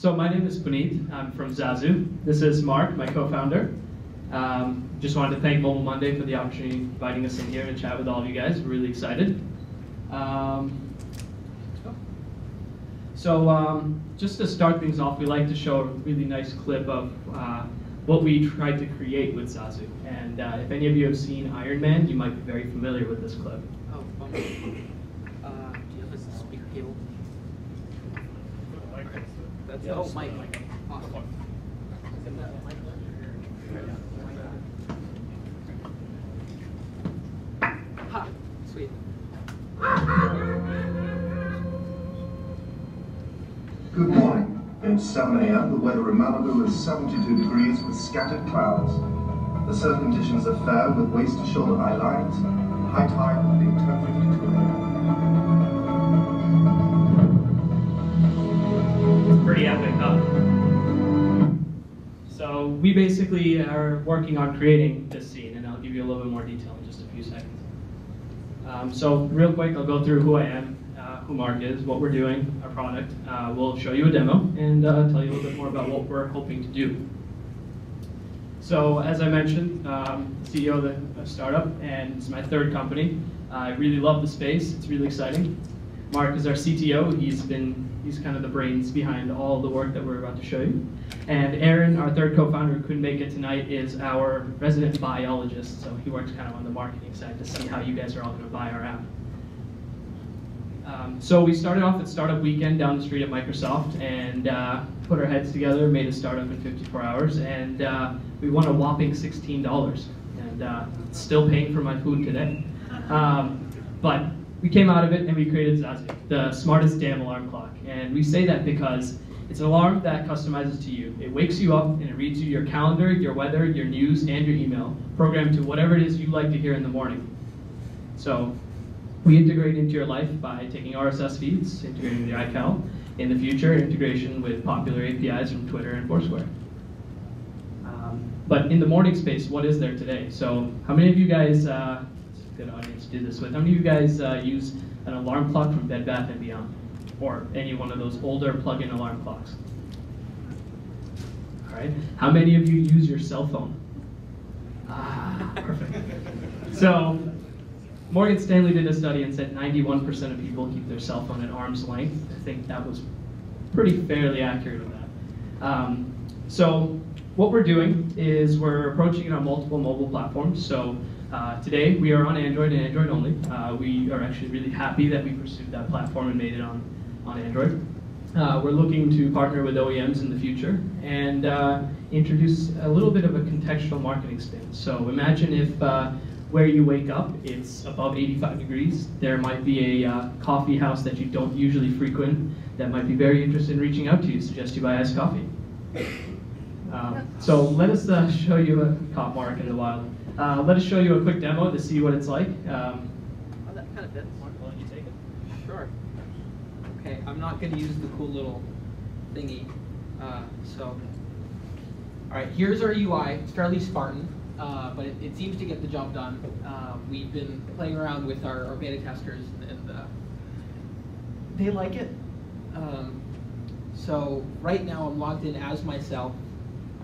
So my name is Punit. I'm from Zazu. This is Marc, my co-founder. Just wanted to thank Mobile Monday for the opportunity of inviting us in here and chat with all of you guys. We're really excited. Just to start things off, we like to show a really nice clip of what we tried to create with Zazu. And if any of you have seen Iron Man, you might be very familiar with this clip. Oh, do you have a speaker cable? That's oh, mic. Awesome. Ha! Sweet. Good morning. It's 7 a.m. The weather in Malibu is 72 degrees with scattered clouds. The surf conditions are fair with waist to shoulder high lines. High tide will be 10:52 a.m. Pretty epic, huh? So we basically are working on creating this scene, and I'll give you a little bit more detail in just a few seconds. So real quick, I'll go through who I am, who Marc is, what we're doing, our product. We'll show you a demo and tell you a little bit more about what we're hoping to do. So as I mentioned, CEO of a startup, and it's my third company. I really love the space. It's really exciting. Marc is our CTO. He's kind of the brains behind all the work that we're about to show you. And Aaron, our third co-founder who couldn't make it tonight, is our resident biologist. So he works kind of on the marketing side to see how you guys are all going to buy our app. So we started off at Startup Weekend down the street at Microsoft and put our heads together, made a startup in 54 hours, and we won a whopping $16. And it's still paying for my food today. But we came out of it and we created Zazu, the smartest damn alarm clock. And we say that because it's an alarm that customizes to you. It wakes you up and it reads you your calendar, your weather, your news, and your email, programmed to whatever it is you like to hear in the morning. So we integrate into your life by taking RSS feeds, integrating the iCal. In the future, integration with popular APIs from Twitter and Foursquare. But in the morning space, what is there today? So how many of you guys, it's a good audience to do this with, how many of you guys use an alarm clock from Bed Bath & Beyond? Or any one of those older plug-in alarm clocks? All right. How many of you use your cell phone? Ah, perfect. So Morgan Stanley did a study and said 91% of people keep their cell phone at arm's length. I think that was pretty fairly accurate of that. So what we're doing is we're approaching it on multiple mobile platforms. So today we are on Android and Android only. We are actually really happy that we pursued that platform and made it on Android. We're looking to partner with OEMs in the future and introduce a little bit of a contextual marketing spin. So imagine if where you wake up, it's above 85 degrees. There might be a coffee house that you don't usually frequent that might be very interested in reaching out to you, suggest you buy iced coffee. So let us show you caught Marc in the wild. Let us show you a quick demo to see what it's like. Oh, that kind of fits. Marc, why don't you take it? Sure. Okay, I'm not going to use the cool little thingy. All right, here's our UI. It's fairly Spartan. But it seems to get the job done. We've been playing around with our beta testers, and they like it. So right now I'm logged in as myself,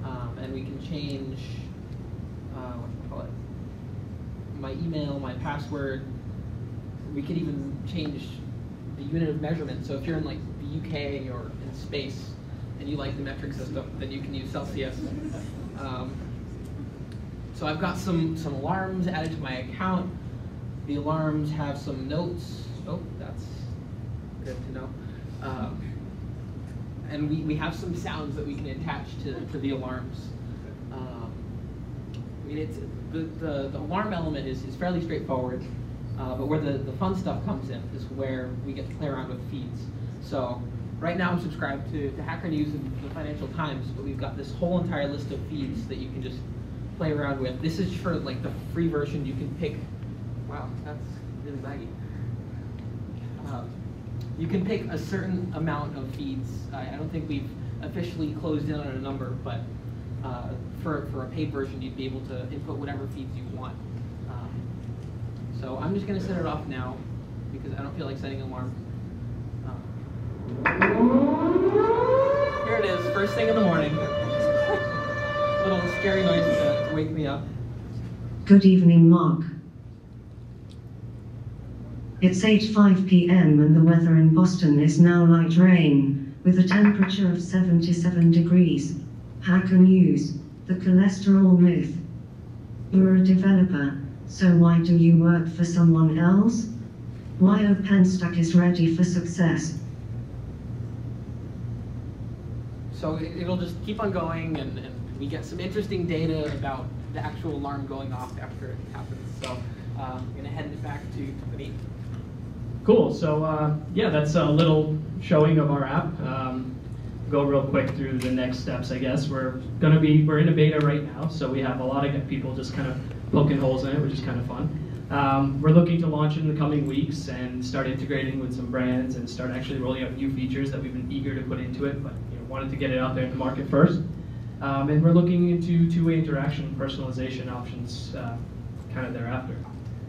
and we can change my email, my password. We can even change the unit of measurement. So if you're in like the UK or in space, and you like the metric system, then you can use Celsius. So I've got some alarms added to my account. The alarms have some notes. Oh, that's good to know. And we have some sounds that we can attach to the alarms. I mean, it's the alarm element is fairly straightforward, but where the fun stuff comes in is where we get to play around with feeds. So right now I'm subscribed to Hacker News and the Financial Times, but we've got this whole entire list of feeds that you can just play around with. This is for like the free version. You can pick, wow, that's really baggy. You can pick a certain amount of feeds. I don't think we've officially closed in on a number, but for a paid version, you'd be able to input whatever feeds you want. So I'm just going to set it off now because I don't feel like setting an alarm. Here it is. first thing in the morning. Little scary noise to wake me up. Good evening, Marc. It's 8:05 p.m. and the weather in Boston is now light rain, with a temperature of 77 degrees. Hacker News, the cholesterol myth. You're a developer, so why do you work for someone else? Why OpenStack is ready for success? So it'll just keep on going, and we get some interesting data about the actual alarm going off after it happens. So I'm going to hand it back to Punit. Cool. So yeah, that's a little showing of our app. Go real quick through the next steps, I guess. We're in a beta right now, so we have a lot of people just kind of poking holes in it, which is kind of fun. We're looking to launch it in the coming weeks and start integrating with some brands and start actually rolling out new features that we've been eager to put into it, but wanted to get it out there in the market first. And we're looking into two-way interaction and personalization options kind of thereafter.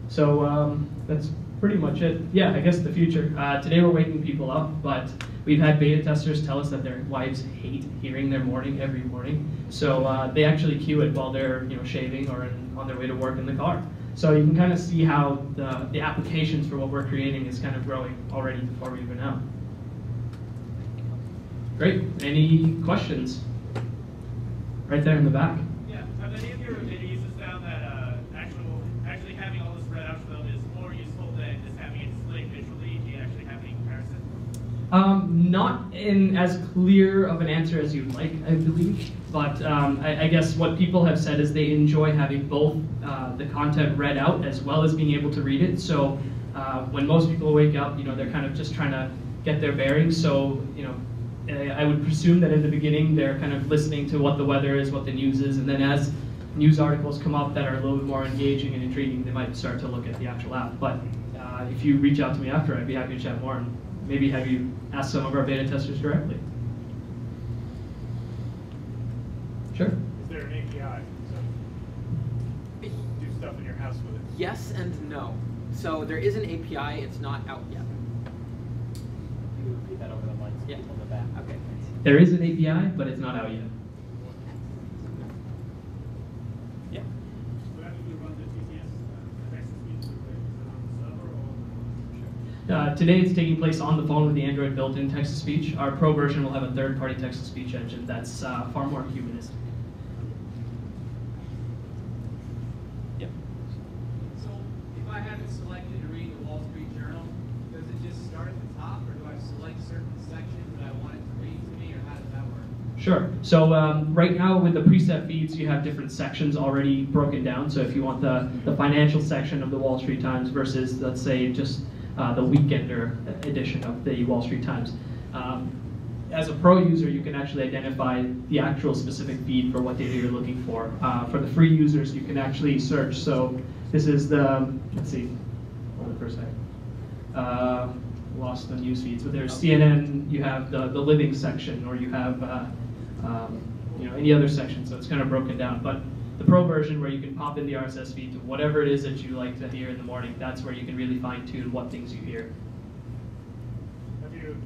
So that's pretty much it. Yeah, I guess the future. Today we're waking people up, but we've had beta testers tell us that their wives hate hearing their morning every morning. So they actually cue it while they're shaving or on their way to work in the car. So you can kind of see how the applications for what we're creating is kind of growing already before we even know. Great. Any questions? Right there in the back. Yeah. Have any of your beta users found that actually having all this spread out for them is more useful than just having it displayed visually? Do you actually have any comparison? Not in as clear of an answer as you'd like, I believe. But I guess what people have said is they enjoy having both the content read out as well as being able to read it. So when most people wake up, they're kind of just trying to get their bearings. So I would presume that in the beginning they're kind of listening to what the weather is, what the news is, and then as news articles come up that are a little bit more engaging and intriguing, they might start to look at the actual app. But if you reach out to me after, I'd be happy to chat more and maybe have you ask some of our beta testers directly. Sure. Is there an API to do stuff in your house with it? Yes and no. So there is an API, it's not out yet. You can repeat that over the mics. Yeah. On the back. Okay. There is an API, but it's not out yet. Yeah. So that you run the TCS text to speech on the server, or? Today it's taking place on the phone with the Android built-in text-to-speech. Our Pro version will have a third-party text-to-speech engine that's far more humanistic. Yep. So if I have it selected to read the Wall Street Journal, does it just start at the top, or do I select certain sections that I want it to read to me, or how does that work? Sure. So right now with the preset feeds, you have different sections already broken down. So if you want the financial section of the Wall Street Times versus, let's say, just the Weekender edition of the Wall Street Times. As a pro user, you can actually identify the actual specific feed for what data you're looking for. For the free users, you can actually search. So this is the, let's see, hold on for a second. Lost the news feeds, but there's CNN, you have the living section, or you have any other section, so it's kind of broken down. But the pro version, where you can pop in the RSS feed to whatever it is that you like to hear in the morning, that's where you can really fine-tune what things you hear. Have you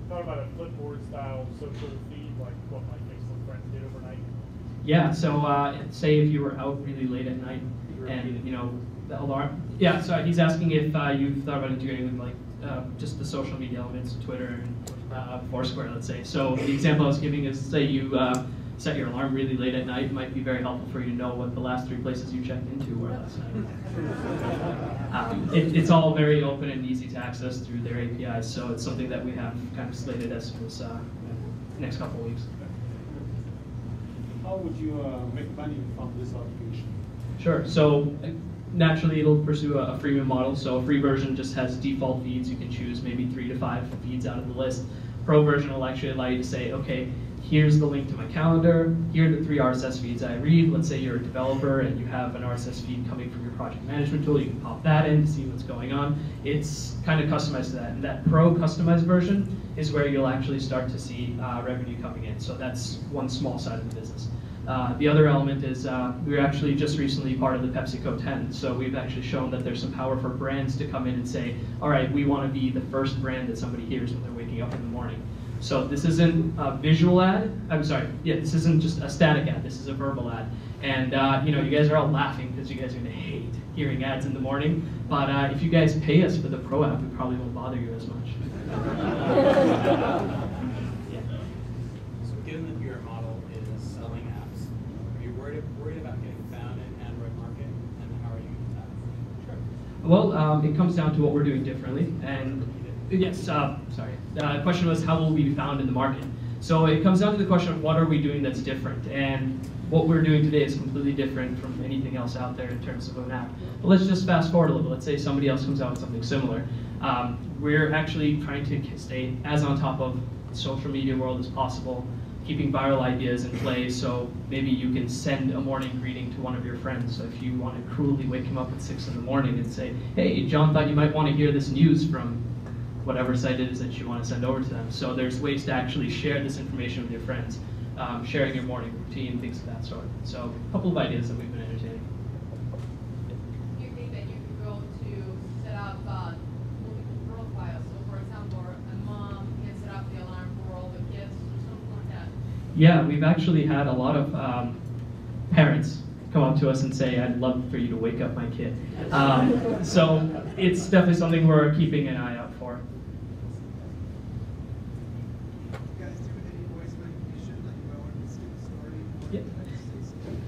thought about a Flipboard style social feed, like what my Facebook friends did overnight? Yeah, so say if you were out really late at night and the alarm. Yeah, so he's asking if you've thought about integrating with just the social media elements, Twitter and Foursquare, let's say. So the example I was giving is, say you set your alarm really late at night. It might be very helpful for you to know what the last 3 places you checked into were last night. It's all very open and easy to access through their APIs, so it's something that we have kind of slated as soon as next couple of weeks. How would you make money from this application? Sure. So naturally, it'll pursue a freemium model. So a free version just has default feeds. You can choose maybe 3 to 5 feeds out of the list. Pro version will actually allow you to say, okay, here's the link to my calendar. Here are the 3 RSS feeds I read. Let's say you're a developer and you have an RSS feed coming from your project management tool. You can pop that in to see what's going on. It's kind of customized to that. And that pro customized version is where you'll actually start to see revenue coming in. So that's one small side of the business. The other element is we were actually just recently part of the PepsiCo 10. So we've actually shown that there's some power for brands to come in and say, all right, we want to be the first brand that somebody hears when they're waking up in the morning. So this isn't a visual ad. I'm sorry. Yeah, this isn't just a static ad. This is a verbal ad. And you guys are all laughing because you guys are gonna hate hearing ads in the morning. But if you guys pay us for the Pro app, we probably won't bother you as much. Yeah. So given that your model is selling apps, are you worried about getting found in Android market, and how are you doing that? Sure. Well, it comes down to what we're doing differently. And yes, sorry. The question was, how will we be found in the market? So it comes down to the question of what are we doing that's different. And what we're doing today is completely different from anything else out there in terms of an app. But let's just fast forward a little. Let's say somebody else comes out with something similar. We're actually trying to stay as on top of the social media world as possible, keeping viral ideas in play, so maybe you can send a morning greeting to one of your friends. So if you want to cruelly wake him up at 6 in the morning and say, hey, John thought you might want to hear this news from whatever site it is that you want to send over to them. So there's ways to actually share this information with your friends, sharing your morning routine, things of that sort. So a couple of ideas that we've been entertaining. Do you think that you could go to set up multiple profiles? So for example, a mom can set up the alarm for all the kids or something like that? Yeah, we've actually had a lot of parents come up to us and say, I'd love for you to wake up my kid. So it's definitely something we're keeping an eye out for.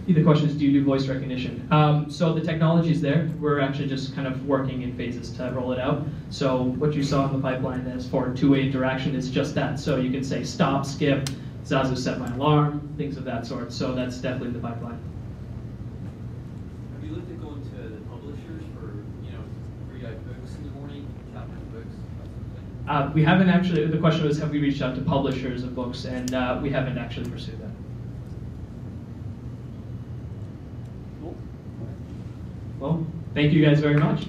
The question is, do you do voice recognition? So the technology is there. We're actually just kind of working in phases to roll it out. So what you saw in the pipeline as for two-way interaction is just that. So you can say stop, skip, Zazu set my alarm, things of that sort. So that's definitely the pipeline. Have you looked at going to the publishers for, free books in the morning, chapter books, that sort of thing? We haven't actually, the question was, have we reached out to publishers of books? And we haven't actually pursued that. Well, thank you guys very much.